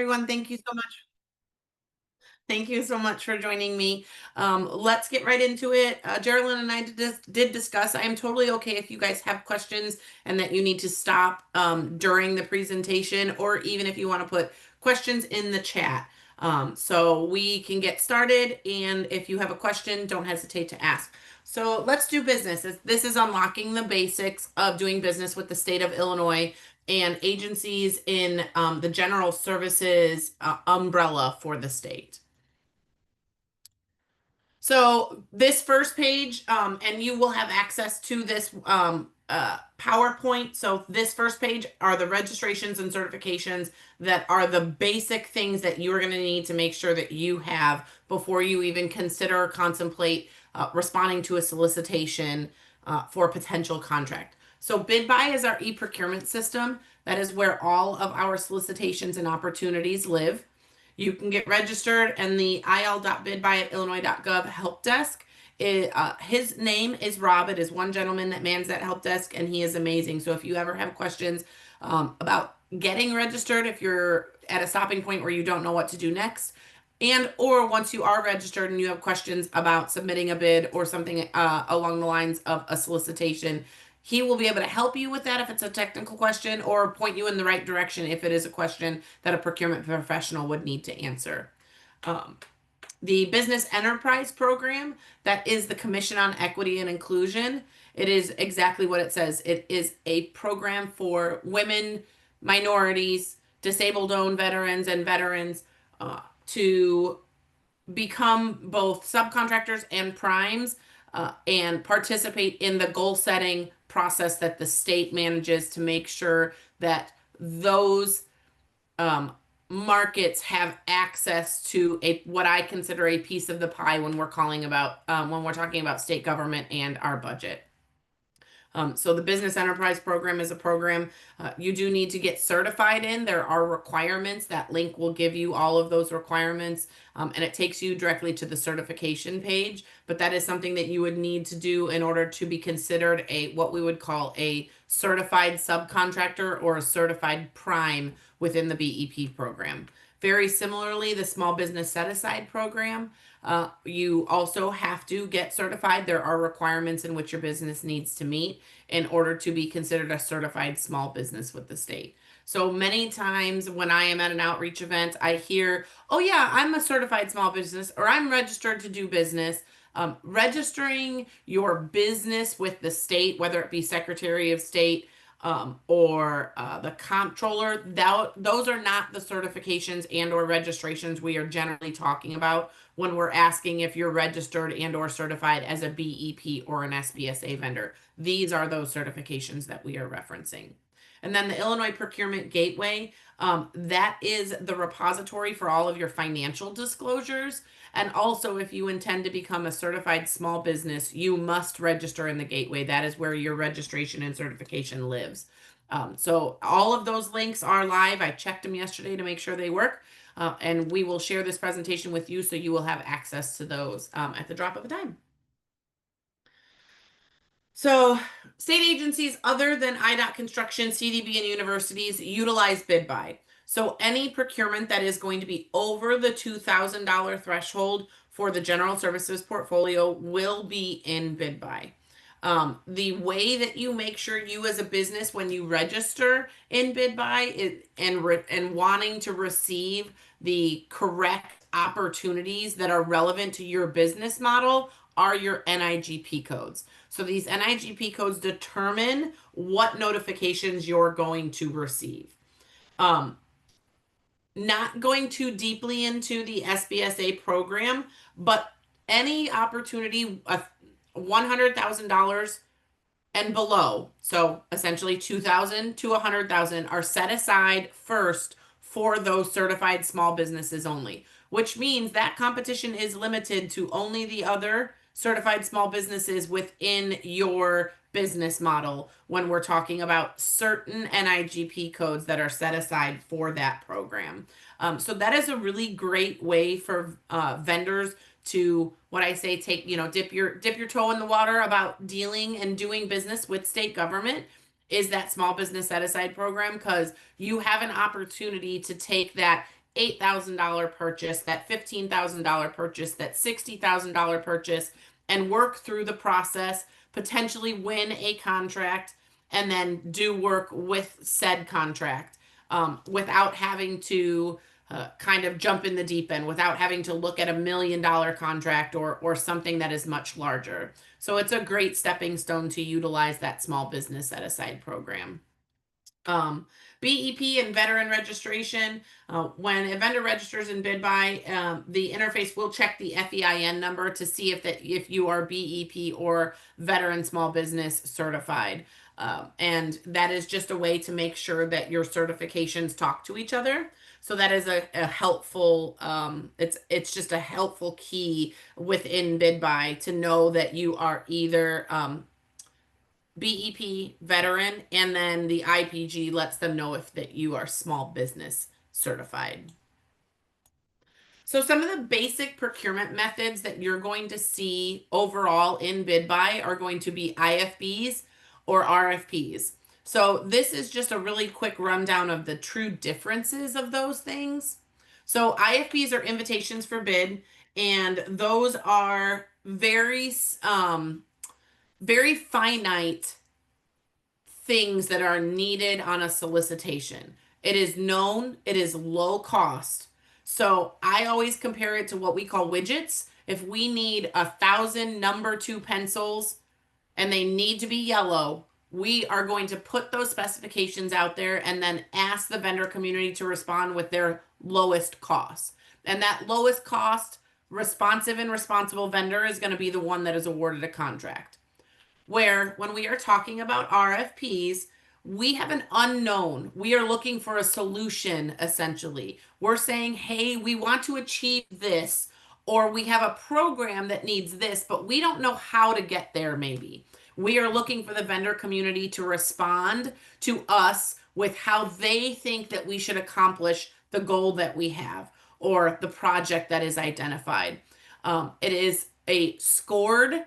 Everyone, thank you so much. Thank you so much for joining me. Let's get right into it. Geraldine and I did discuss. I am totally okay if you guys have questions and that you need to stop during the presentation, or even if you want to put questions in the chat. So we can get started. And if you have a question, don't hesitate to ask. So let's do business. This is unlocking the basics of doing business with the state of Illinois and agencies in the general services umbrella for the state. So this first page, and you will have access to this PowerPoint. So this first page are the registrations and certifications that are the basic things that you're going to need to make sure that you have before you even consider or contemplate responding to a solicitation for a potential contract. So BidBuy is our e-procurement system. That is where all of our solicitations and opportunities live. You can get registered in the il.bidbuy@illinois.gov help desk. His name is Rob. It is one gentleman that mans that help desk, and he is amazing. So if you ever have questions about getting registered, if you're at a stopping point where you don't know what to do next, and or once you are registered and you have questions about submitting a bid or something along the lines of a solicitation, he will be able to help you with that if it's a technical question, or point you in the right direction if it is a question that a procurement professional would need to answer. The Business Enterprise Program, that is the Commission on Equity and Inclusion. It is exactly what it says. It is a program for women, minorities, disabled-owned veterans, and veterans to become both subcontractors and primes and participate in the goal setting process that the state manages to make sure that those markets have access to what I consider a piece of the pie when we're talking about state government and our budget. So the Business Enterprise Program is a program you do need to get certified in. There are requirements. That link will give you all of those requirements, and it takes you directly to the certification page. But that is something that you would need to do in order to be considered what we would call a certified subcontractor or a certified prime within the BEP program. Very similarly, the Small Business Set-Aside Program, you also have to get certified. There are requirements in which your business needs to meet in order to be considered a certified small business with the state. So many times when I am at an outreach event, I hear, oh yeah, I'm a certified small business, or I'm registered to do business. Registering your business with the state, whether it be Secretary of State, or the comptroller, those are not the certifications and or registrations we are generally talking about when we're asking if you're registered and or certified as a BEP or an SBSA vendor. These are those certifications that we are referencing. And then the Illinois Procurement Gateway, that is the repository for all of your financial disclosures. And also, if you intend to become a certified small business, you must register in the gateway. That is where your registration and certification lives. So all of those links are live. I checked them yesterday to make sure they work. And we will share this presentation with you so you will have access to those at the drop of a dime. So state agencies other than IDOT Construction, CDB, and universities utilize BidBuy. So any procurement that is going to be over the $2,000 threshold for the general services portfolio will be in BidBuy. The way that you make sure you as a business, when you register in BidBuy and wanting to receive the correct opportunities that are relevant to your business model, are your NIGP codes. So these NIGP codes determine what notifications you're going to receive. Not going too deeply into the SBSA program, but any opportunity of $100,000 and below, so essentially 2,000 to 100,000, are set aside first for those certified small businesses only, which means that competition is limited to only the other certified small businesses within your business model when we're talking about certain NIGP codes that are set aside for that program. So that is a really great way for vendors to, what I say, take, dip your toe in the water about dealing and doing business with state government, is that small business set aside program, because you have an opportunity to take that $8,000 purchase, that $15,000 purchase, that $60,000 purchase, and work through the process, potentially win a contract, and then do work with said contract without having to kind of jump in the deep end, without having to look at $1 million contract or something that is much larger. So it's a great stepping stone to utilize that small business set aside program. Um, BEP and veteran registration. When a vendor registers in BidBuy, the interface will check the FEIN number to see if you are BEP or veteran small business certified. And that is just a way to make sure that your certifications talk to each other. So that is a helpful, it's just a helpful key within BidBuy to know that you are either BEP veteran, and then the IPG lets them know if that you are small business certified. So some of the basic procurement methods that you're going to see overall in BidBuy are going to be IFBs or RFPs. So this is just a really quick rundown of the true differences of those things. So IFBs are invitations for bid, and those are very very finite things that are needed on a solicitation. It is known, it is low cost. So I always compare it to what we call widgets. If we need 1,000 number 2 pencils and they need to be yellow, we are going to put those specifications out there and then ask the vendor community to respond with their lowest cost. And that lowest cost, responsive and responsible vendor is going to be the one that is awarded a contract. Where when we are talking about RFPs, we have an unknown. We are looking for a solution, essentially. We're saying, hey, we want to achieve this, or we have a program that needs this, but we don't know how to get there, maybe. We are looking for the vendor community to respond to us with how they think that we should accomplish the goal that we have or the project that is identified. It is a scored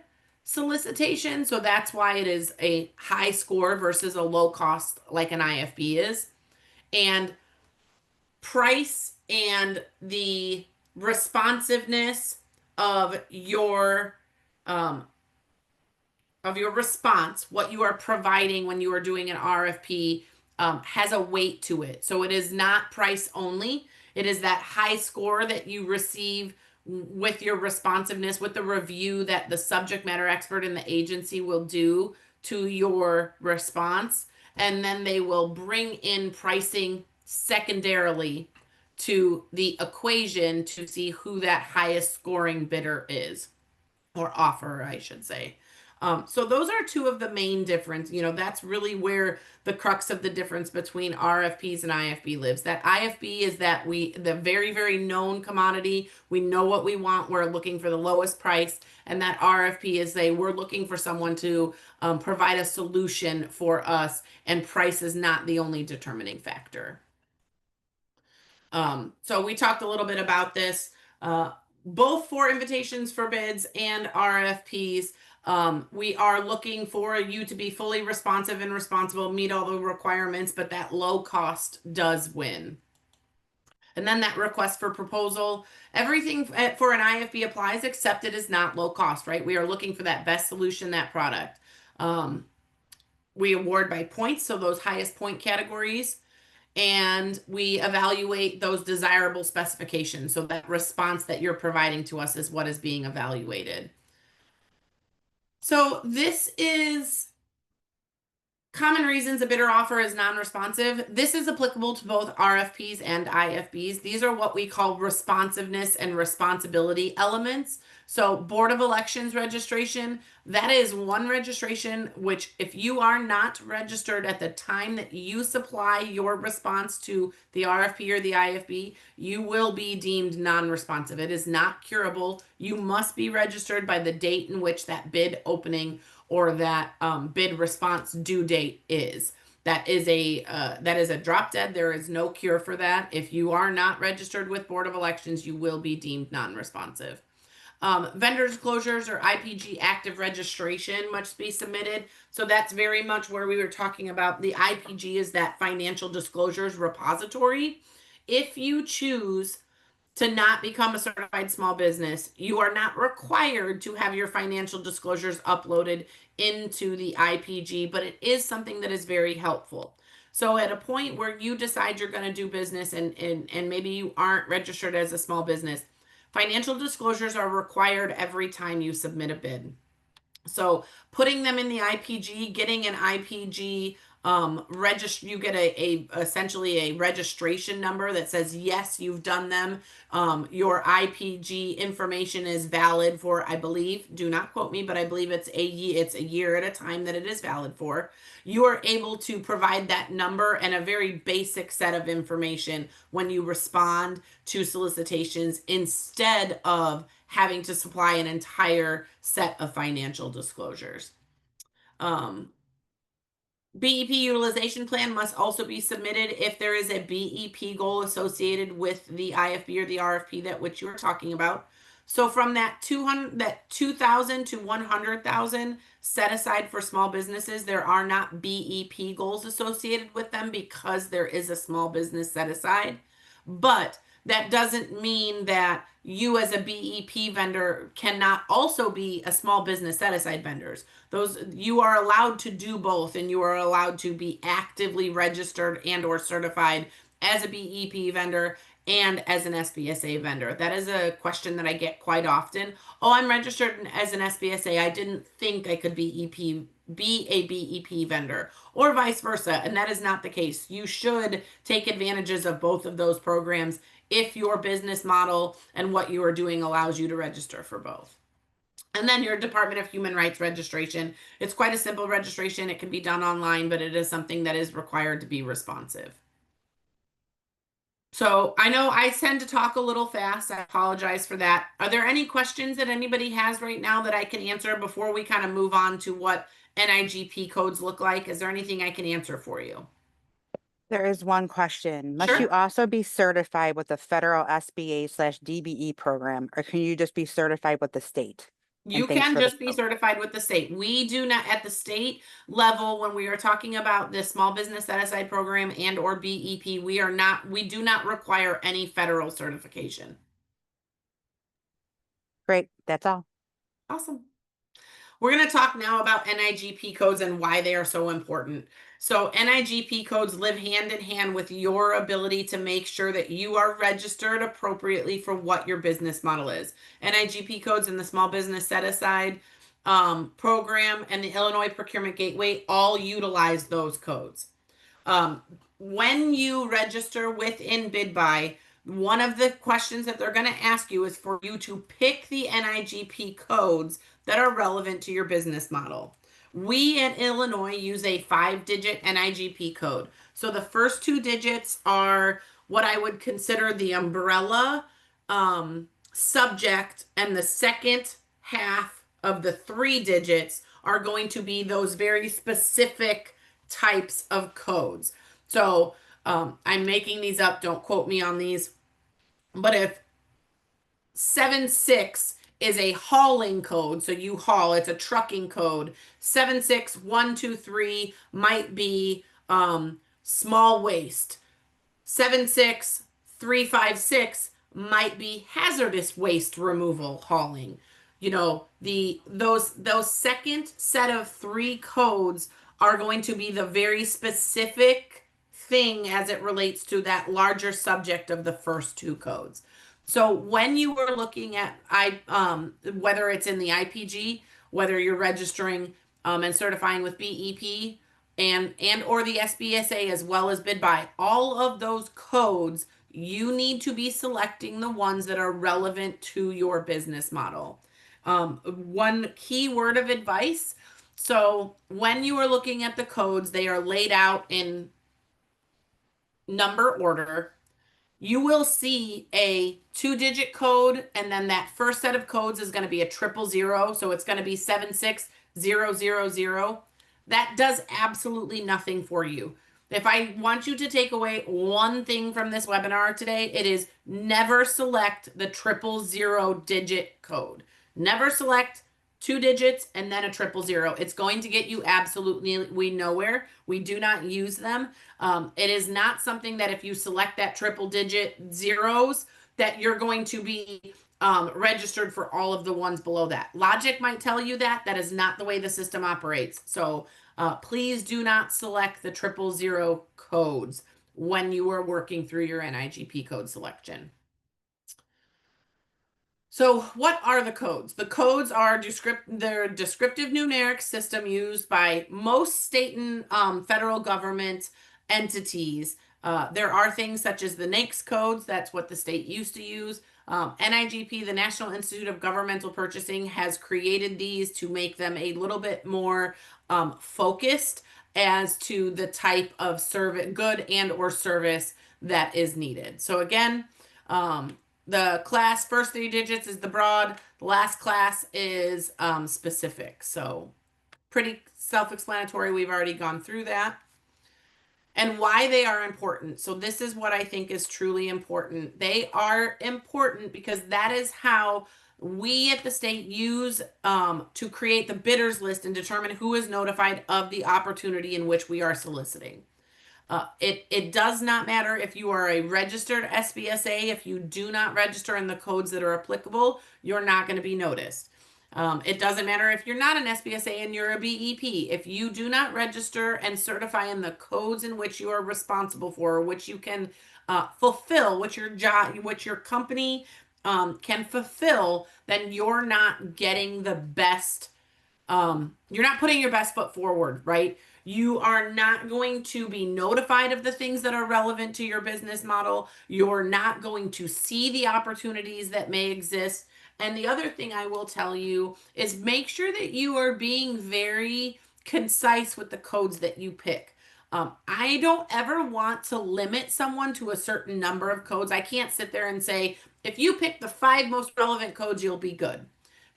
solicitation, so that's why it is a high score versus a low cost like an IFB is. And price and the responsiveness of your response, what you are providing when you are doing an RFP, has a weight to it. So it is not price only. It is that high score that you receive with your responsiveness, with the review that the subject matter expert in the agency will do to your response. And then they will bring in pricing secondarily to the equation to see who that highest scoring bidder is, or offer, I should say. So those are two of the main difference. That's really where the crux of the difference between RFPs and IFB lives. That IFB is the very, very known commodity. We know what we want. We're looking for the lowest price. And that RFP is we're looking for someone to provide a solution for us, and price is not the only determining factor. So we talked a little bit about this, both for invitations for bids and RFPs. We are looking for you to be fully responsive and responsible, meet all the requirements, but that low cost does win. And then that request for proposal, everything for an IFB applies except it is not low cost, right? We are looking for that best solution, that product. We award by points, so those highest point categories, and we evaluate those desirable specifications. So that response that you're providing to us is what is being evaluated. So this is common reasons a bidder offer is non-responsive. This is applicable to both RFPs and IFBs. These are what we call responsiveness and responsibility elements. So Board of Elections registration, that is one registration which, if you are not registered at the time that you supply your response to the RFP or the IFB, you will be deemed non-responsive. It is not curable. You must be registered by the date in which that bid opening or that bid response due date is. That is a drop dead. There is no cure for that. If you are not registered with Board of Elections, you will be deemed non-responsive. Vendor disclosures or IPG active registration must be submitted. So that's very much where we were talking about. The IPG is that financial disclosures repository. If you choose to not become a certified small business, you are not required to have your financial disclosures uploaded into the IPG, but it is something that is very helpful. So at a point where you decide you're going to do business and maybe you aren't registered as a small business, financial disclosures are required every time you submit a bid. So putting them in the IPG, getting an IPG register, you get a essentially a registration number that says yes, you've done them. Your IPG information is valid for, I believe, do not quote me, but I believe it's a year at a time that it is valid for. You are able to provide that number and a very basic set of information when you respond to solicitations instead of having to supply an entire set of financial disclosures. Um, BEP utilization plan must also be submitted if there is a BEP goal associated with the IFB or the RFP that which you are talking about. So from that 2,000 to 100,000 set aside for small businesses, there are not BEP goals associated with them because there is a small business set aside. But that doesn't mean that you as a BEP vendor cannot also be a small business set aside vendors. Those, you are allowed to do both, and you are allowed to be actively registered and or certified as a BEP vendor and as an SBSA vendor. That is a question that I get quite often. Oh, I'm registered as an SBSA. I didn't think I could be a BEP vendor, or vice versa. And that is not the case. You should take advantages of both of those programs if your business model and what you are doing allows you to register for both. And then your Department of Human Rights registration. It's quite a simple registration. It can be done online, but it is something that is required to be responsive. So I know I tend to talk a little fast. I apologize for that. Are there any questions that anybody has right now that I can answer before we kind of move on to what NIGP codes look like? Is there anything I can answer for you? There is one question. Must you Sure. also be certified with the federal SBA/DBE program, or can you just be certified with the state? And You thanks can for the just be help. certified with the state. We do not, at the state level, when we are talking about the small business set aside program and or BEP, we do not require any federal certification. Great. That's all. Awesome. We're going to talk now about NIGP codes and why they are so important. So NIGP codes live hand in hand with your ability to make sure that you are registered appropriately for what your business model is. NIGP codes and the Small Business Set Aside program and the Illinois Procurement Gateway all utilize those codes. When you register with InBidBuy, one of the questions that they're going to ask you is for you to pick the NIGP codes that are relevant to your business model. We in Illinois use a 5-digit NIGP code. So the first 2 digits are what I would consider the umbrella subject, and the second half of the 3 digits are going to be those very specific types of codes. So I'm making these up. Don't quote me on these. But if 76 is a hauling code, so you haul, it's a trucking code. 76123 might be small waste. 76356 might be hazardous waste removal hauling. You know, those second set of 3 codes are going to be the very specific thing as it relates to that larger subject of the first 2 codes. So when you are looking at whether it's in the IPG, whether you're registering and certifying with BEP and or the SBSA as well as BidBuy, all of those codes, you need to be selecting the ones that are relevant to your business model. One key word of advice. So when you are looking at the codes, they are laid out in number order. You will see a 2-digit code, and then that first set of codes is going to be a 000. So it's going to be 76000. That does absolutely nothing for you. If I want you to take away one thing from this webinar today, it is never select the 000 digit code. Never select 2 digits, and then a 000. It's going to get you absolutely nowhere. We do not use them. It is not something that if you select that triple digit zeros, that you're going to be registered for all of the ones below that. Logic might tell you that. That is not the way the system operates. So please do not select the 000 codes when you are working through your NIGP code selection. So what are the codes? The codes are they're a descriptive numeric system used by most state and federal government entities. There are things such as the NAICS codes. That's what the state used to use. NIGP, the National Institute of Governmental Purchasing, has created these to make them a little bit more focused as to the type of service, good and or service that is needed. So again, the class first 3 digits is the broad, the last class is specific. So pretty self-explanatory. We've already gone through that. And why they are important. So this is what I think is truly important. They are important because that is how we at the state use to create the bidders list and determine who is notified of the opportunity in which we are soliciting. It does not matter if you are a registered SBSA. If you do not register in the codes that are applicable, you're not going to be noticed. It doesn't matter if you're not an SBSA and you're a BEP. If you do not register and certify in the codes in which you are responsible for, which you can fulfill, which your job, which your company can fulfill, then you're not getting the best. You're not putting your best foot forward, right? You are not going to be notified of the things that are relevant to your business model. You're not going to see the opportunities that may exist. And the other thing I will tell you is make sure that you are being very concise with the codes that you pick. I don't ever want to limit someone to a certain number of codes. I can't sit there and say, if you pick the 5 most relevant codes, you'll be good.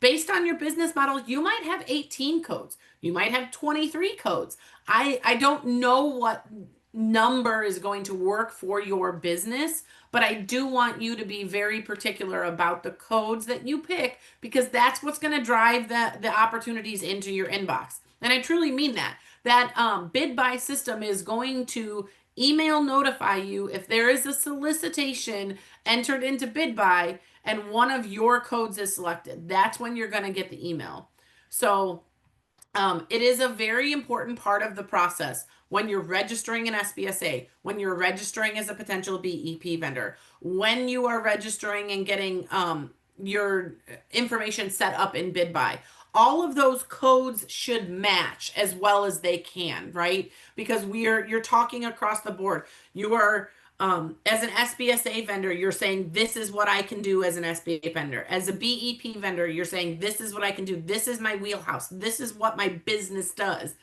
Based on your business model, you might have 18 codes. You might have 23 codes. I don't know what number is going to work for your business, but I do want you to be very particular about the codes that you pick because that's what's going to drive the opportunities into your inbox. And I truly mean that. That bid buy system is going to email notify you if there is a solicitation entered into bid buy and one of your codes is selected. That's when you're going to get the email. So it is a very important part of the process when you're registering an SBSA, when you're registering as a potential BEP vendor, when you are registering and getting your information set up in bid buy. All of those codes should match as well as they can, right? Because you're talking across the board. You are as an SBSA vendor, you're saying, this is what I can do as an SBA vendor. As a BEP vendor, you're saying, this is what I can do. This is my wheelhouse. This is what my business does.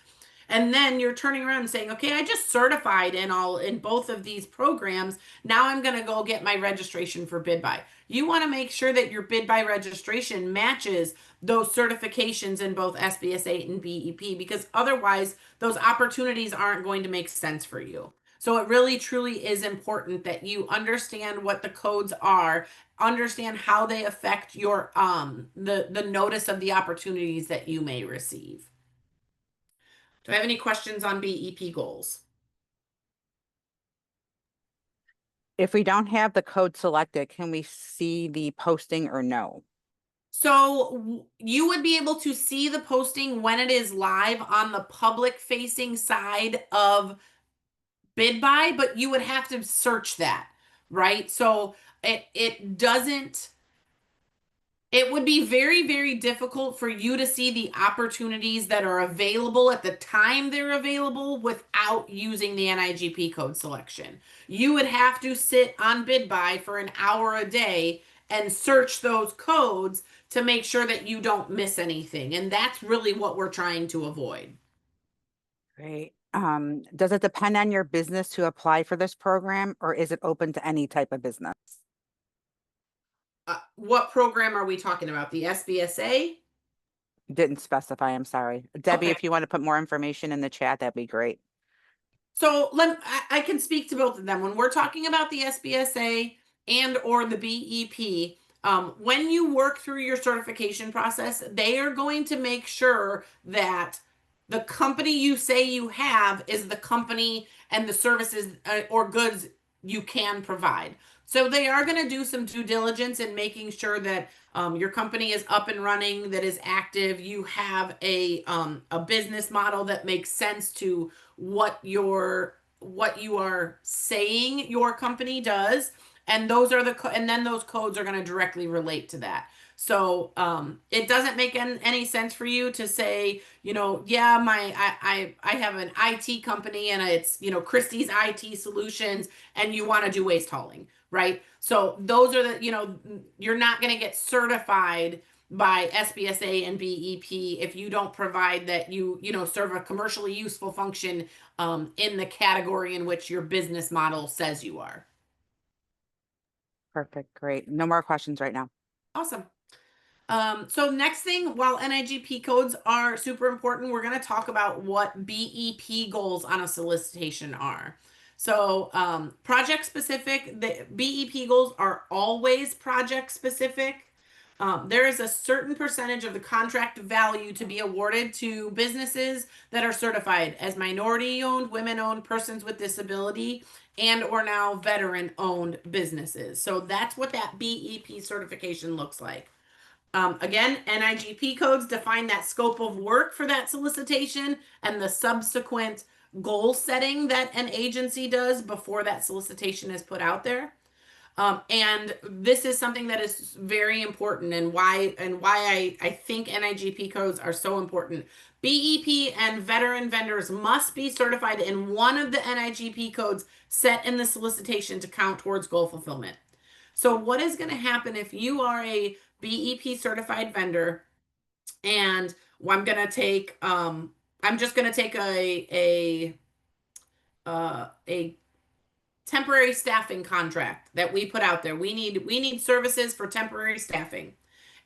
And then you're turning around and saying, okay, I just certified in both of these programs. Now I'm going to go get my registration for bid buy. You want to make sure that your bid buy registration matches those certifications in both SBSA and BEP, because otherwise those opportunities aren't going to make sense for you. So it really truly is important that you understand what the codes are, understand how they affect your the notice of the opportunities that you may receive. Do I have any questions on BEP goals? If we don't have the code selected, can we see the posting or no? So you would be able to see the posting when it is live on the public facing side of bid buy, but you would have to search that, right? So it would be very, very difficult for you to see the opportunities that are available at the time they're available without using the NIGP code selection. You would have to sit on bid buy for an hour a day and search those codes to make sure that you don't miss anything. And that's really what we're trying to avoid. Great. Does it depend on your business to apply for this program, or is it open to any type of business? What program are we talking about? The SBSA? Didn't specify, I'm sorry. Debbie, Okay. if you want to put more information in the chat, that'd be great. So I can speak to both of them. When we're talking about the SBSA and or the BEP, When you work through your certification process, they are going to make sure that the company you say you have is the company and the services or goods you can provide. So they are going to do some due diligence in making sure that your company is up and running, that is active. You have a business model that makes sense to what you are saying your company does, and those are and then those codes are going to directly relate to that. So it doesn't make any sense for you to say, yeah, I have an IT company and it's, Krysti's IT solutions, and you want to do waste hauling, right? So those are you're not going to get certified by SBSA and BEP if you don't provide that serve a commercially useful function in the category in which your business model says you are. Perfect. Great. No more questions right now. Awesome. So next thing, while NIGP codes are super important, we're going to talk about what BEP goals on a solicitation are. So project specific, the BEP goals are always project specific. There is a certain percentage of the contract value to be awarded to businesses that are certified as minority owned, women owned, persons with disability, and or now veteran owned businesses. So that's what that BEP certification looks like. Again, NIGP codes define that scope of work for that solicitation and the subsequent goal setting that an agency does before that solicitation is put out there. And this is something that is very important, and why I think NIGP codes are so important. BEP and veteran vendors must be certified in one of the NIGP codes set in the solicitation to count towards goal fulfillment. So what is going to happen if you are a BEP certified vendor, and I'm just going to take a temporary staffing contract that we put out there. We need services for temporary staffing.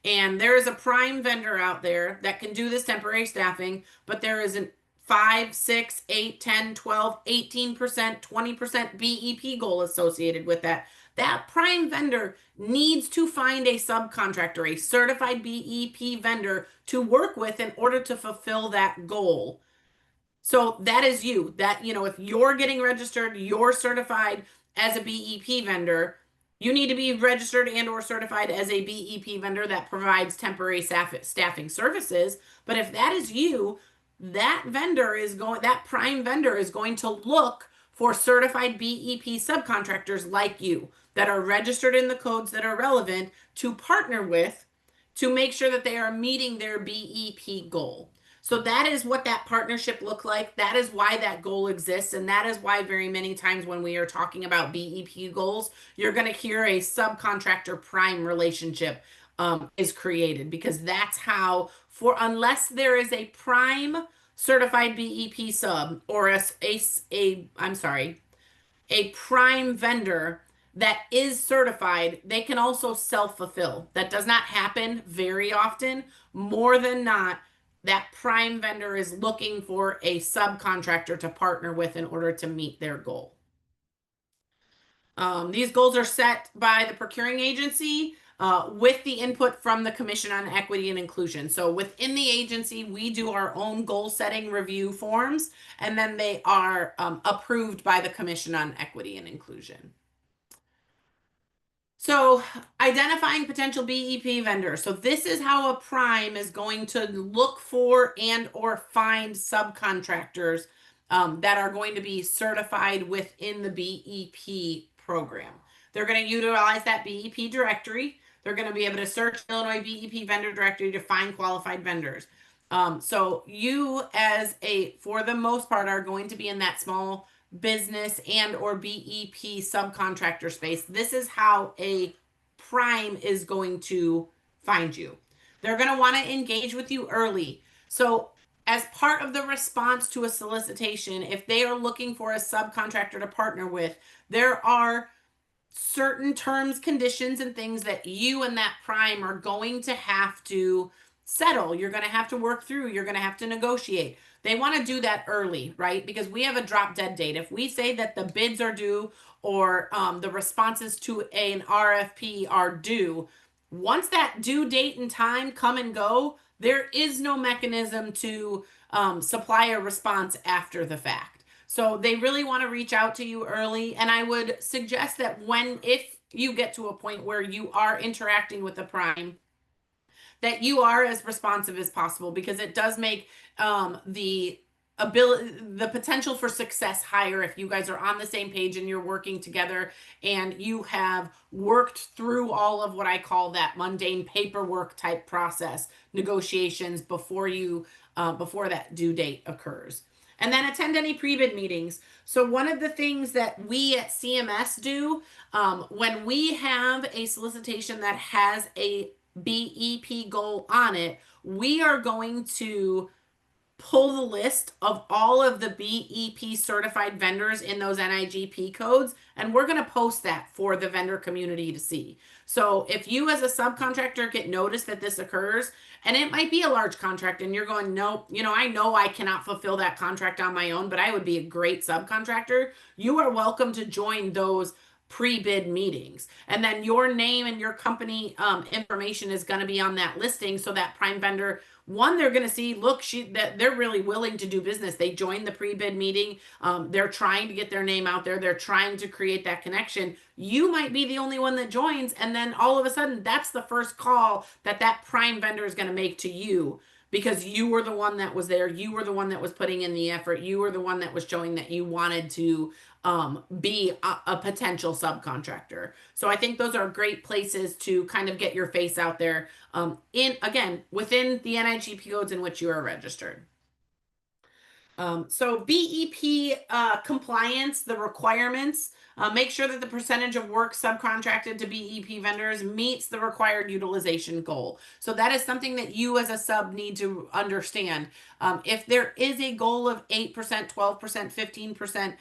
And there is a prime vendor out there that can do this temporary staffing, but there is a 5, 6, 8, 10, 12, 18%, 20% BEP goal associated with that. That prime vendor needs to find a subcontractor, a certified BEP vendor to work with in order to fulfill that goal. So that is you. That, if you're getting registered, you're certified as a BEP vendor, you need to be registered and or certified as a BEP vendor that provides temporary staffing services. But if that is you, that prime vendor is going to look for certified BEP subcontractors like you that are registered in the codes that are relevant to partner with to make sure that they are meeting their BEP goal. So that is what that partnership look like. That is why that goal exists. And that is why very many times when we are talking about BEP goals, you're going to hear a subcontractor prime relationship is created, because that's how, unless there is a prime certified BEP sub or a prime vendor that is certified, they can also self-fulfill. That does not happen very often. More than not, that prime vendor is looking for a subcontractor to partner with in order to meet their goal. These goals are set by the procuring agency with the input from the Commission on Equity and Inclusion. So within the agency, we do our own goal setting review forms, and then they are approved by the Commission on Equity and Inclusion. So identifying potential BEP vendors. So this is how a prime is going to look for and or find subcontractors that are going to be certified within the BEP program. They're going to utilize that BEP directory. They're going to be able to search Illinois BEP vendor directory to find qualified vendors. So you for the most part, are going to be in that small business and or BEP subcontractor space. This is how a prime is going to find you. They're going to want to engage with you early. So as part of the response to a solicitation, if they are looking for a subcontractor to partner with, there are certain terms, conditions, and things that you and that prime are going to have to settle. You're going to have to work through. You're going to have to negotiate. They want to do that early, right? Because we have a drop dead date. If we say that the bids are due or the responses to an RFP are due, Once that due date and time come and go, there is no mechanism to supply a response after the fact. So they really want to reach out to you early. And I would suggest that if you get to a point where you are interacting with the prime, that you are as responsive as possible, because it does make the potential for success higher if you guys are on the same page and you're working together and you have worked through all of what I call that mundane paperwork type process negotiations before that due date occurs. And then attend any pre-bid meetings. So one of the things that we at CMS do, when we have a solicitation that has a BEP goal on it, we are going to pull the list of all of the BEP certified vendors in those NIGP codes, and we're going to post that for the vendor community to see. So if you as a subcontractor get notice that this occurs, and it might be a large contract and you're going, no, I know I cannot fulfill that contract on my own, but I would be a great subcontractor, you are welcome to join those pre-bid meetings. And then your name and your company information is going to be on that listing, so that prime vendor, one, they're going to see, look, that they're really willing to do business. They joined the pre-bid meeting. They're trying to get their name out there. They're trying to create that connection. You might be the only one that joins, and then all of a sudden, that's the first call that prime vendor is going to make to you, because you were the one that was there. You were the one that was putting in the effort. You were the one that was showing that you wanted to be a potential subcontractor. So I think those are great places to kind of get your face out there, within the NIGP codes in which you are registered. So BEP compliance, the requirements, make sure that the percentage of work subcontracted to BEP vendors meets the required utilization goal. So that is something that you as a sub need to understand. If there is a goal of 8%, 12%, 15%,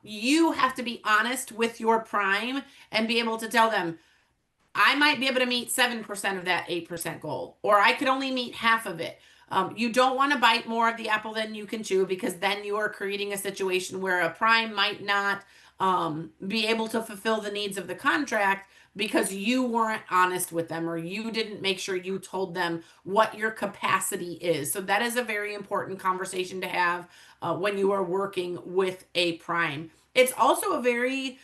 you have to be honest with your prime and be able to tell them, I might be able to meet 7% of that 8% goal, or I could only meet half of it. You don't want to bite more of the apple than you can chew, because then you are creating a situation where a prime might not be able to fulfill the needs of the contract because you weren't honest with them, or you didn't make sure you told them what your capacity is. So that is a very important conversation to have when you are working with a prime. It's also a very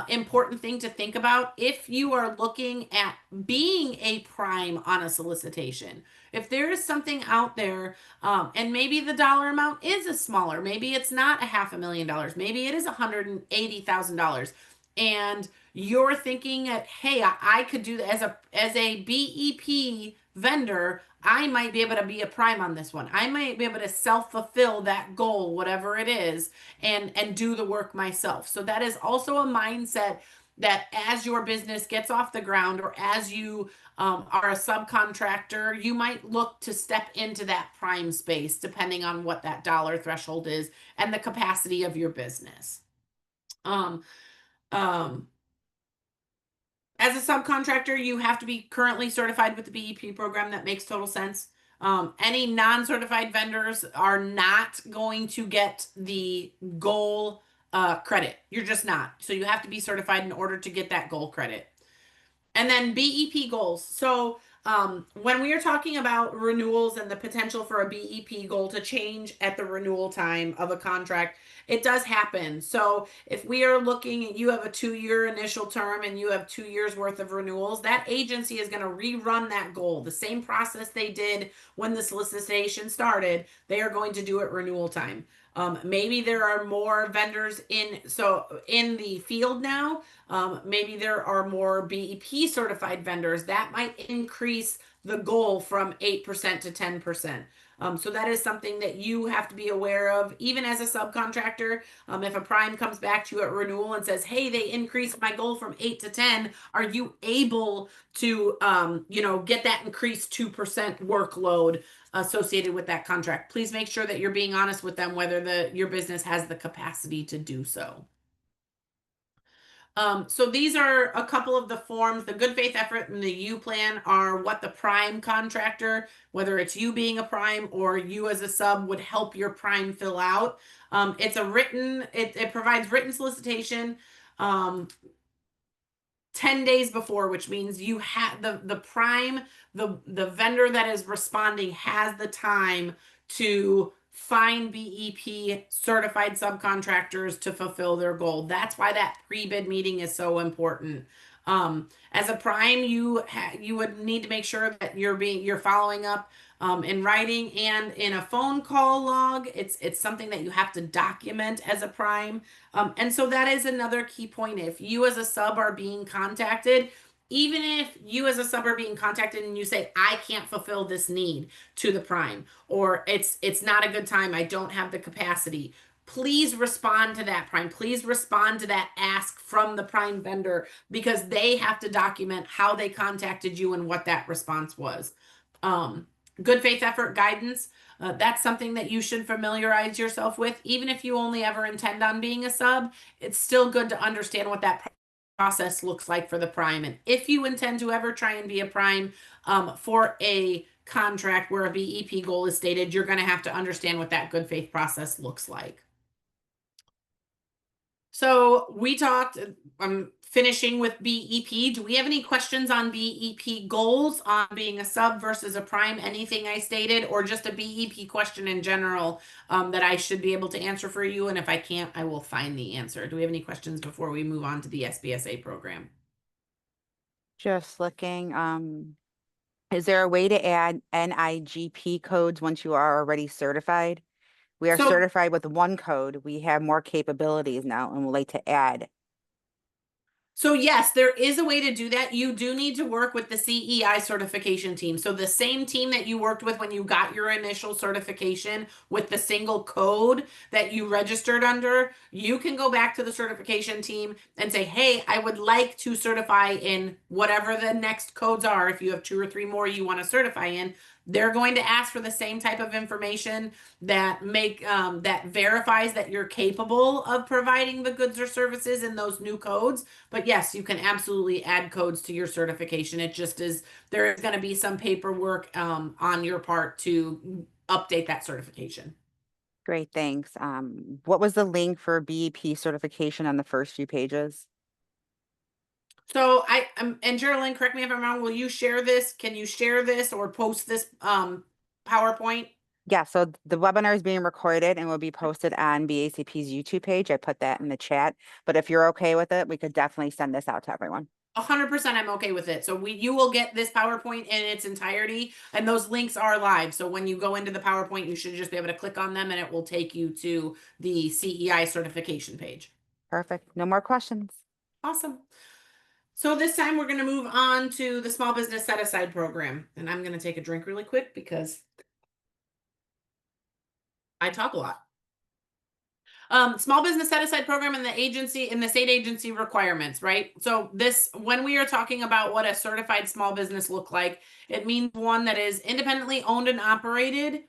important thing to think about if you are looking at being a prime on a solicitation. If there is something out there, and maybe the dollar amount is a smaller, maybe it's not $500,000, maybe it is $180,000, and you're thinking that, hey, I could do that as a BEP vendor. I might be able to be a prime on this one. I might be able to self-fulfill that goal, whatever it is, and do the work myself. So that is also a mindset that as your business gets off the ground, or as you are a subcontractor, you might look to step into that prime space depending on what that dollar threshold is and the capacity of your business. Um, um, as a subcontractor, you have to be currently certified with the BEP program. That makes total sense. Any non-certified vendors are not going to get the goal credit. You're just not. So you have to be certified in order to get that goal credit. And then BEP goals. So when we are talking about renewals and the potential for a BEP goal to change at the renewal time of a contract, it does happen. So if we are looking at, you have a 2-year initial term and you have 2 years worth of renewals, that agency is going to rerun that goal. The same process they did when the solicitation started, they are going to do it renewal time. Maybe there are more vendors in the field now. Maybe there are more BEP certified vendors. That might increase the goal from 8% to 10%. So that is something that you have to be aware of, even as a subcontractor. If a prime comes back to you at renewal and says, hey, they increased my goal from 8 to 10, are you able to, get that increased 2% workload associated with that contract? Please make sure that you're being honest with them whether your business has the capacity to do so. So these are a couple of the forms. The good faith effort and the U plan are what the prime contractor, whether it's you being a prime or you as a sub, would help your prime fill out. It provides written solicitation, 10 days before, which means you have the prime, the vendor that is responding has the time to find BEP certified subcontractors to fulfill their goal. That's why that pre-bid meeting is so important. As a prime, you would need to make sure that you're following up in writing and in a phone call log. It's something that you have to document as a prime. And so that is another key point. If you as a sub are being contacted, even if you as a sub are being contacted and you say, I can't fulfill this need to the prime, or it's not a good time, I don't have the capacity, please respond to that prime. Please respond to that ask from the prime vendor, because they have to document how they contacted you and what that response was. Good faith effort guidance. That's something that you should familiarize yourself with. Even if you only ever intend on being a sub, it's still good to understand what that process looks like for the prime. And if you intend to ever try and be a prime for a contract where a BEP goal is stated, you're going to have to understand what that good faith process looks like. So we talked, I'm finishing with BEP. Do we have any questions on BEP goals, on being a sub versus a prime, anything I stated, or just a BEP question in general that I should be able to answer for you? And if I can't, I will find the answer. Do we have any questions before we move on to the SBSA program? Just looking, is there a way to add NIGP codes once you are already certified? We are So certified with one code. We have more capabilities now and would like to add. So yes, there is a way to do that. You do need to work with the CEI certification team. So the same team that you worked with when you got your initial certification with the single code that you registered under, you can go back to the certification team and say, hey, I would like to certify in whatever the next codes are. If you have 2 or 3 more you want to certify in, they're going to ask for the same type of information that that verifies that you're capable of providing the goods or services in those new codes. But yes, you can absolutely add codes to your certification. It just is, there is going to be some paperwork on your part to update that certification. Great, thanks. What was the link for BEP certification on the first few pages? So and Geraldine, correct me if I'm wrong, will you share this? Can you share this or post this PowerPoint? Yeah, so the webinar is being recorded and will be posted on BACP's YouTube page. I put that in the chat, but if you're okay with it, we could definitely send this out to everyone. 100% I'm okay with it. So you will get this PowerPoint in its entirety, and those links are live. So when you go into the PowerPoint, you should just be able to click on them and it will take you to the CEI certification page. Perfect. No more questions. Awesome. So this time we're going to move on to the small business set aside program. And I'm going to take a drink really quick because I talk a lot. Small business set aside program and the agency in the state agency requirements, right? So this, when we are talking about what a certified small business look like, it means one that is independently owned and operated,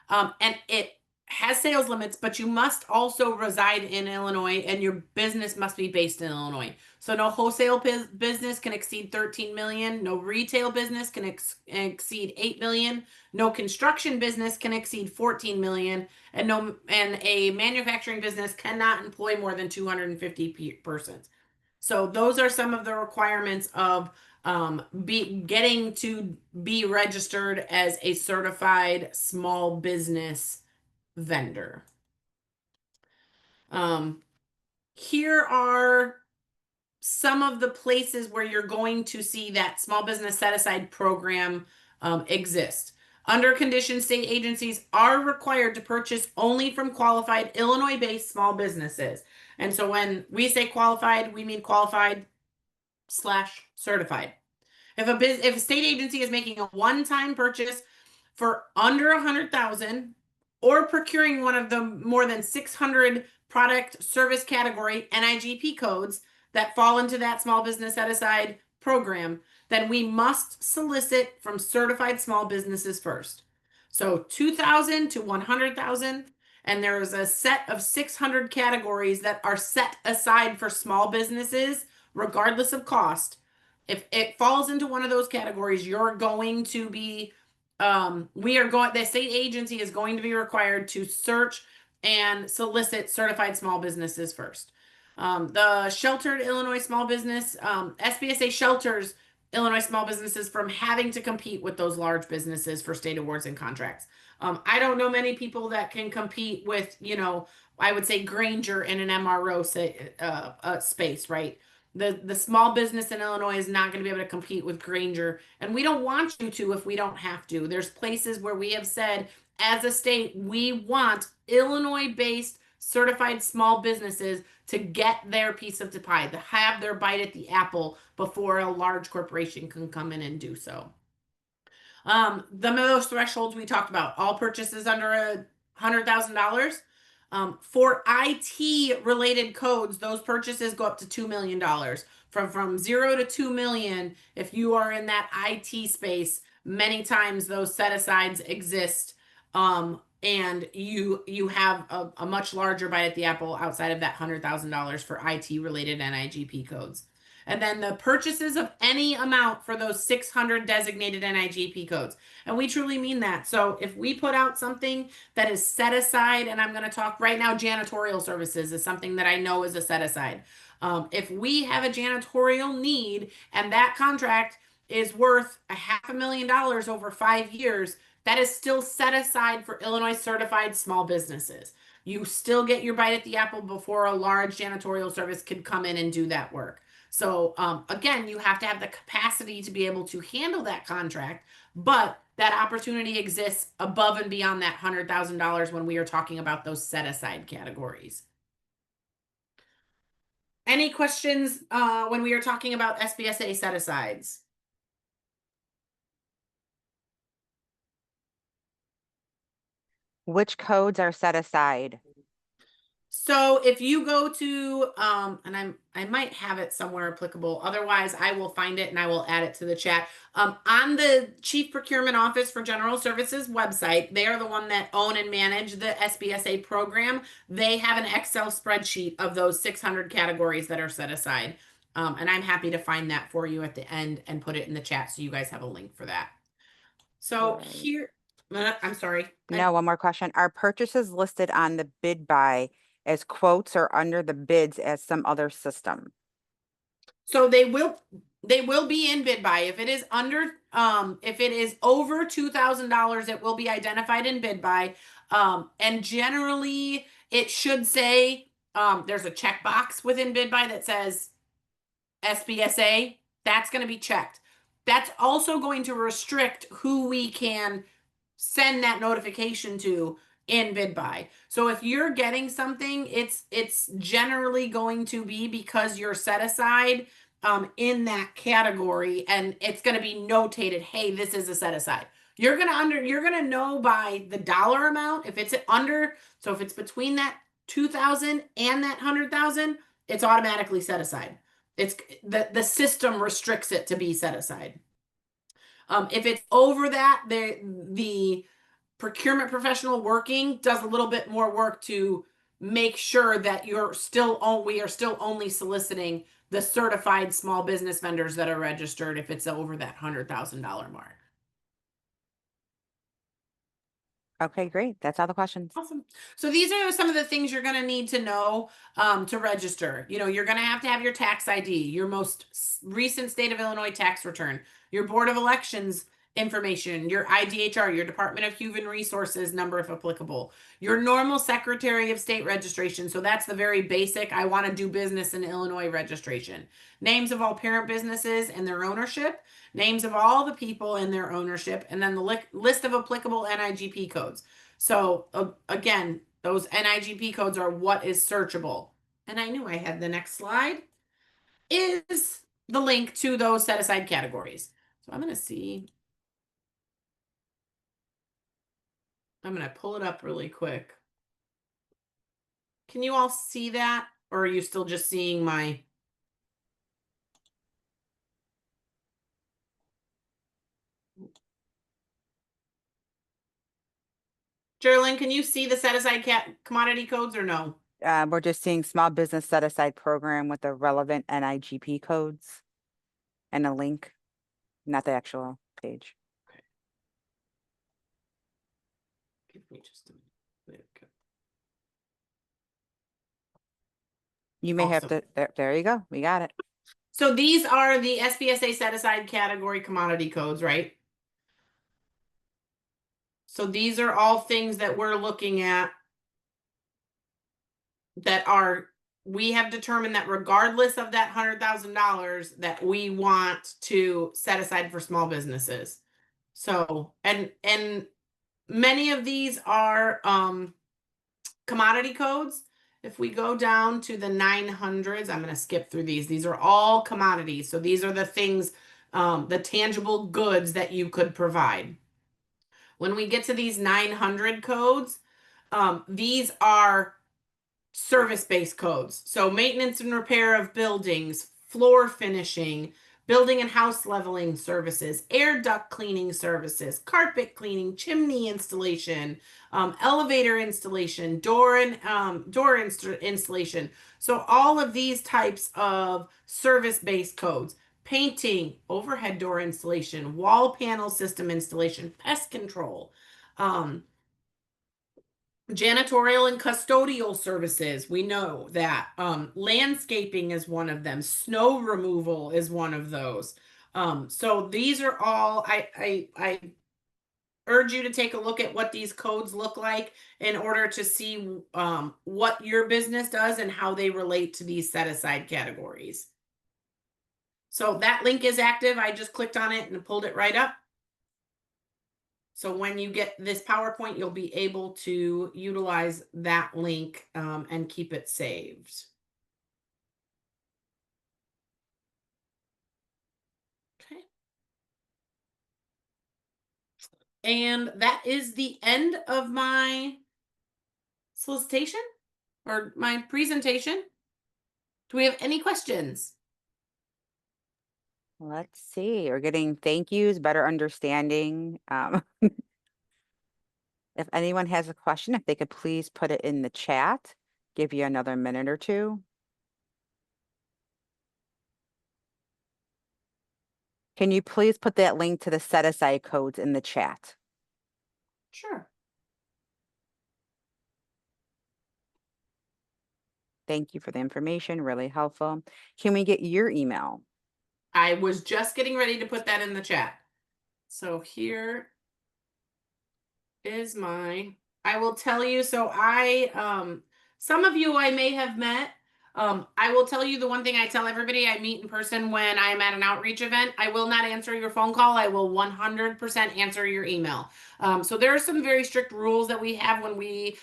and it has sales limits, but you must also reside in Illinois and your business must be based in Illinois. So no wholesale business can exceed 13 million. No retail business can exceed 8 million. No construction business can exceed 14 million. And a manufacturing business cannot employ more than 250 persons. So those are some of the requirements of getting to be registered as a certified small business vendor. Here are some of the places where you're going to see that small business set aside program exist. Under conditions, state agencies are required to purchase only from qualified Illinois-based small businesses. And so when we say qualified, we mean qualified / certified. If a state agency is making a one-time purchase for under 100,000 or procuring one of the more than 600 product service category NIGP codes that fall into that small business set aside program, then we must solicit from certified small businesses first. So 2,000 to 100,000, and there is a set of 600 categories that are set aside for small businesses, regardless of cost. If it falls into one of those categories, you're going to be, the state agency is going to be required to search and solicit certified small businesses first. The sheltered Illinois small business, SBSA shelters Illinois small businesses from having to compete with those large businesses for state awards and contracts. I don't know many people that can compete with, I would say Granger in an MRO space, right? The small business in Illinois is not going to be able to compete with Granger, and we don't want you to if we don't have to. There's places where we have said, as a state, we want Illinois-based certified small businesses to get their piece of the pie, to have their bite at the apple before a large corporation can come in and do so. Those thresholds we talked about, all purchases under $100,000. For IT related codes, those purchases go up to $2 million. From 0 to 2 million, if you are in that IT space, many times those set asides exist. And you have a much larger bite at the apple outside of that $100,000 for IT related NIGP codes. And then the purchases of any amount for those 600 designated NIGP codes. And we truly mean that. So if we put out something that is set aside, and I'm going to talk right now, janitorial services is something that I know is a set aside. If we have a janitorial need and that contract is worth $500,000 over 5 years, that is still set aside for Illinois certified small businesses. You still get your bite at the apple before a large janitorial service can come in and do that work. So again, you have to have the capacity to be able to handle that contract, but that opportunity exists above and beyond that $100,000 when we are talking about those set aside categories. Any questions when we are talking about SBSA set asides? Which codes are set aside? So if you go to, and I might have it somewhere applicable. Otherwise, I will find it and I will add it to the chat. On the Chief Procurement Office for General Services website, they are the one that own and manage the SBSA program. They have an Excel spreadsheet of those 600 categories that are set aside. And I'm happy to find that for you at the end and put it in the chat so you guys have a link for that. So Right. here, I'm sorry. No, one more question. Are purchases listed on the bid buy as quotes or under the bids as some other system? So they will be in bid buy. If it is under if it is over $2,000, it will be identified in bid buy. And generally it should say there's a checkbox within bid buy that says SBSA. That's going to be checked. That's also going to restrict who we can send that notification to in bid buy. So if you're getting something, it's generally going to be because you're set aside in that category, and it's going to be notated, hey, this is a set aside. You're gonna know by the dollar amount if it's under. So if it's between that 2,000 and that 100,000, it's automatically set aside. It's the system restricts it to be set aside. If it's over that, the procurement professional working does a little bit more work to make sure that we are still only soliciting the certified small business vendors that are registered if it's over that $100,000 mark. Okay, great. That's all the questions. Awesome. So these are some of the things you're going to need to know to register. You're going to have your tax ID, your most recent state of Illinois tax return, your Board of Elections information, your IDHR, your Department of Human Resources number if applicable, your normal Secretary of State registration. So that's the very basic, I want to do business in Illinois registration. Names of all parent businesses and their ownership, names of all the people in their ownership, and then the list of applicable NIGP codes. So again, those NIGP codes are what is searchable. And I knew I had the next slide is the link to those set aside categories. So I'm going to pull it up really quick. Can you all see that? Or are you still just seeing my... Geraldine, can you see the set aside commodity codes or no? We're just seeing small business set aside program with the relevant NIGP codes and a link, not the actual page. Give me just a minute. There we go. You may have Awesome. to, there you go. We got it. So these are the SBSA set aside category commodity codes, right? So these are all things that we're looking at that are, we have determined that regardless of that $100,000 that we want to set aside for small businesses. So, and many of these are commodity codes. If we go down to the 900s, I'm going to skip through these. These are all commodities. So these are the things, the tangible goods that you could provide. When we get to these 900 codes, these are service-based codes. So maintenance and repair of buildings, floor finishing, building and house leveling services, air duct cleaning services, carpet cleaning, chimney installation, elevator installation, door installation. So all of these types of service-based codes, painting, overhead door installation, wall panel system installation, pest control, janitorial and custodial services. We know that landscaping is one of them. Snow removal is one of those. So these are all, I urge you to take a look at what these codes look like in order to see what your business does and how they relate to these set aside categories. So that link is active. I just clicked on it and pulled it right up. So when you get this PowerPoint, you'll be able to utilize that link and keep it saved. Okay. And that is the end of my solicitation or my presentation. Do we have any questions? Let's see. We're getting thank yous, better understanding. If anyone has a question, if they could please put it in the chat, give you another minute or two. Can you please put that link to the set aside codes in the chat? Sure. Thank you for the information, really helpful. Can we get your email? I was just getting ready to put that in the chat. So here is I will tell you, so some of you I may have met. I will tell you the one thing I tell everybody I meet in person when I'm at an outreach event. I will not answer your phone call. I will 100% answer your email. So there are some very strict rules that we have when we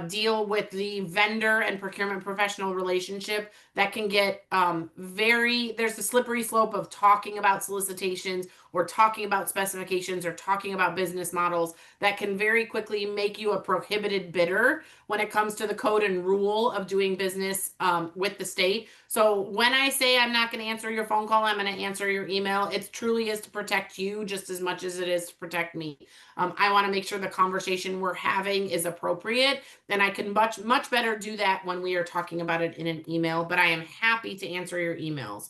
deal with the vendor and procurement professional relationship that can get there's a slippery slope of talking about solicitations or talking about specifications or talking about business models that can very quickly make you a prohibited bidder when it comes to the code and rule of doing business with the state. So when I say I'm not going to answer your phone call, I'm going to answer your email. It truly is to protect you just as much as it is to protect me. I want to make sure the conversation we're having is appropriate, and I can much better do that when we are talking about it in an email, but I am happy to answer your emails.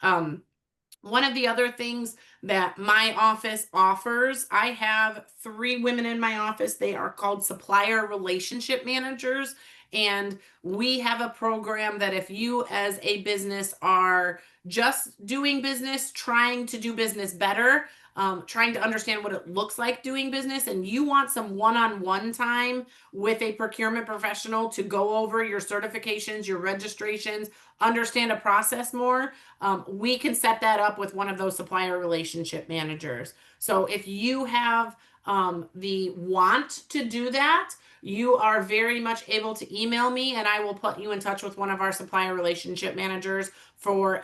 One of the other things that my office offers, I have 3 women in my office. They are called supplier relationship managers. And we have a program that if you as a business are just doing business, trying to do business better, trying to understand what it looks like doing business, and you want some one-on-one time with a procurement professional to go over your certifications, your registrations, understand a process more, we can set that up with one of those supplier relationship managers. So if you have the want to do that, you are very much able to email me and I will put you in touch with one of our supplier relationship managers for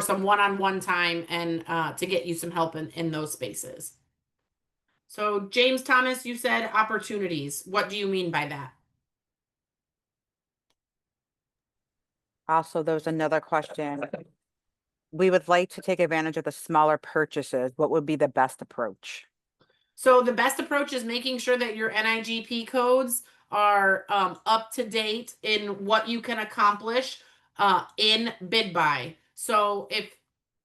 some one-on-one time and to get you some help in those spaces. So James Thomas, you said opportunities. What do you mean by that? Also, there's another question. We would like to take advantage of the smaller purchases. What would be the best approach? So the best approach is making sure that your NIGP codes are up to date in what you can accomplish in bid buy. So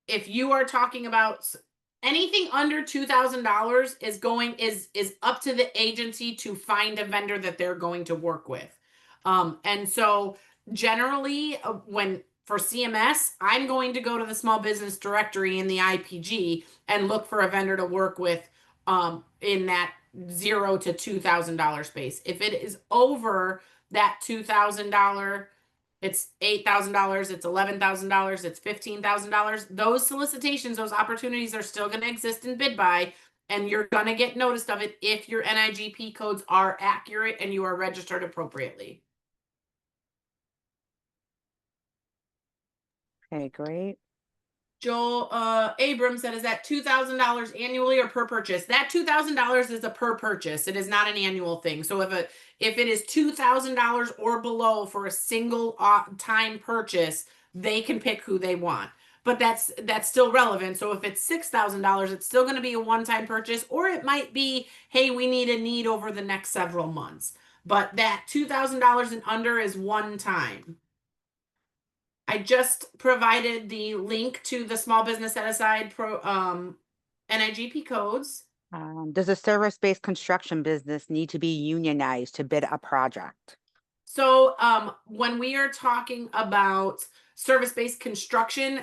if you are talking about anything under $2,000 is up to the agency to find a vendor that they're going to work with. And so generally, when for CMS, I'm going to go to the small business directory in the IPG and look for a vendor to work with in that $0 to $2,000 space. If it is over that $2,000, it's $8,000, it's $11,000, it's $15,000. Those solicitations, those opportunities are still going to exist in bid buy, and you're going to get noticed of it if your NIGP codes are accurate and you are registered appropriately. Okay, great. Joel Abrams said, is that $2,000 annually or per purchase? That $2,000 is a per purchase. It is not an annual thing. So if it is $2,000 or below for a single time purchase, they can pick who they want. But that's still relevant. So if it's $6,000, it's still going to be a one-time purchase, or it might be, hey, we need a need over the next several months. But that $2,000 and under is one time. I just provided the link to the small business set aside NIGP codes. Does a service-based construction business need to be unionized to bid a project? So when we are talking about service-based construction,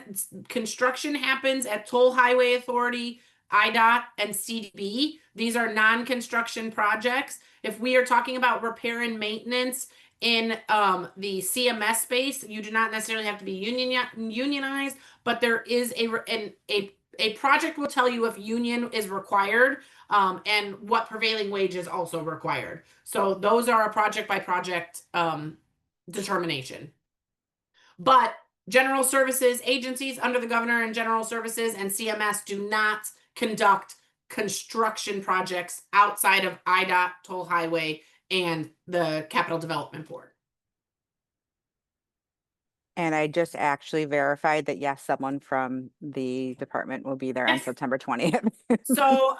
construction happens at Toll Highway Authority, IDOT, and CDB. These are non-construction projects. If we are talking about repair and maintenance in the CMS space, you do not necessarily have to be unionized, but there is a project will tell you if union is required and what prevailing wage is also required. So those are a project by project determination. But general services agencies under the governor and general services and CMS do not conduct construction projects outside of IDOT, Toll Highway, and the Capital Development Board. And I just actually verified that, yes, someone from the department will be there on Yes. September 20th. So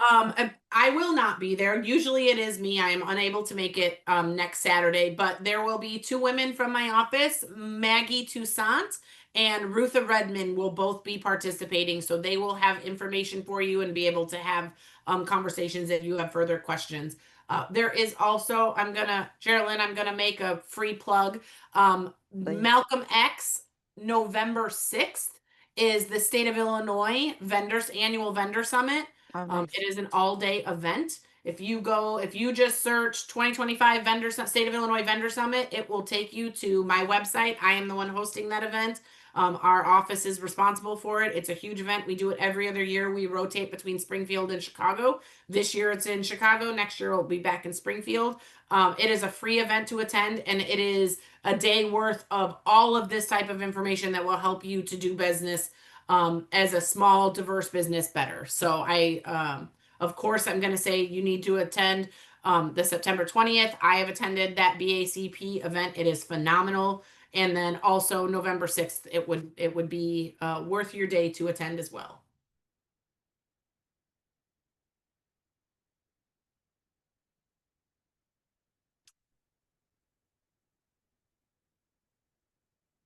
I will not be there. Usually it is me. I am unable to make it next Saturday, but there will be two women from my office, Maggie Toussaint and Rutha Redmond will both be participating. So they will have information for you and be able to have conversations if you have further questions. There is also, Geraldine, I'm going to make a free plug. Malcolm X, November 6th is the state of Illinois annual vendor summit. Oh, nice. It is an all-day event. If you just search 2025 state of Illinois vendor summit, it will take you to my website. I am the one hosting that event. Our office is responsible for it. It's a huge event. We do it every other year. We rotate between Springfield and Chicago. This year it's in Chicago. Next year it'll be back in Springfield. It is a free event to attend, and it is a day worth of all of this type of information that will help you to do business as a small, diverse business better. So of course, I'm going to say you need to attend the September 20th. I have attended that BACP event. It is phenomenal. And then also November 6th, it would be worth your day to attend as well.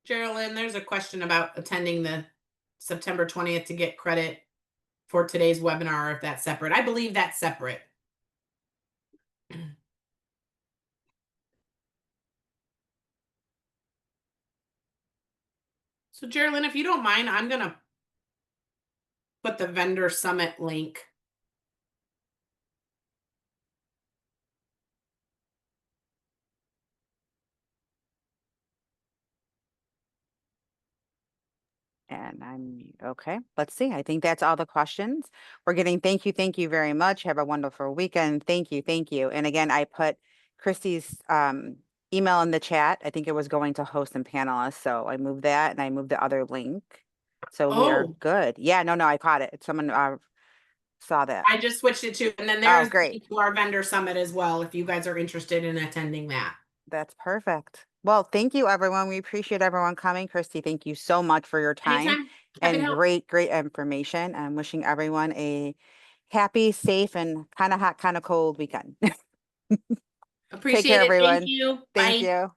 Geraldine, there's a question about attending the September 20th to get credit for today's webinar, if that's separate. I believe that's separate. So Geraldine, if you don't mind, I'm going to put the vendor summit link. And I'm okay. Let's see. I think that's all the questions. We're getting thank you very much. Have a wonderful weekend. Thank you. And again, I put Krysti's email in the chat. I think it was going to host and panelists. So I moved that and I moved the other link. So we are good. Yeah, no, I caught it. Someone saw that. I just switched it to, and then there's great. to our vendor summit as well, if you guys are interested in attending that. That's perfect. Well, thank you, everyone. We appreciate everyone coming. Krysti, thank you so much for your time. Anytime. And great information. I'm wishing everyone a happy, safe, and kind of hot, kind of cold weekend. Appreciate Take care, it. everyone. Thank you. Thank Bye. you.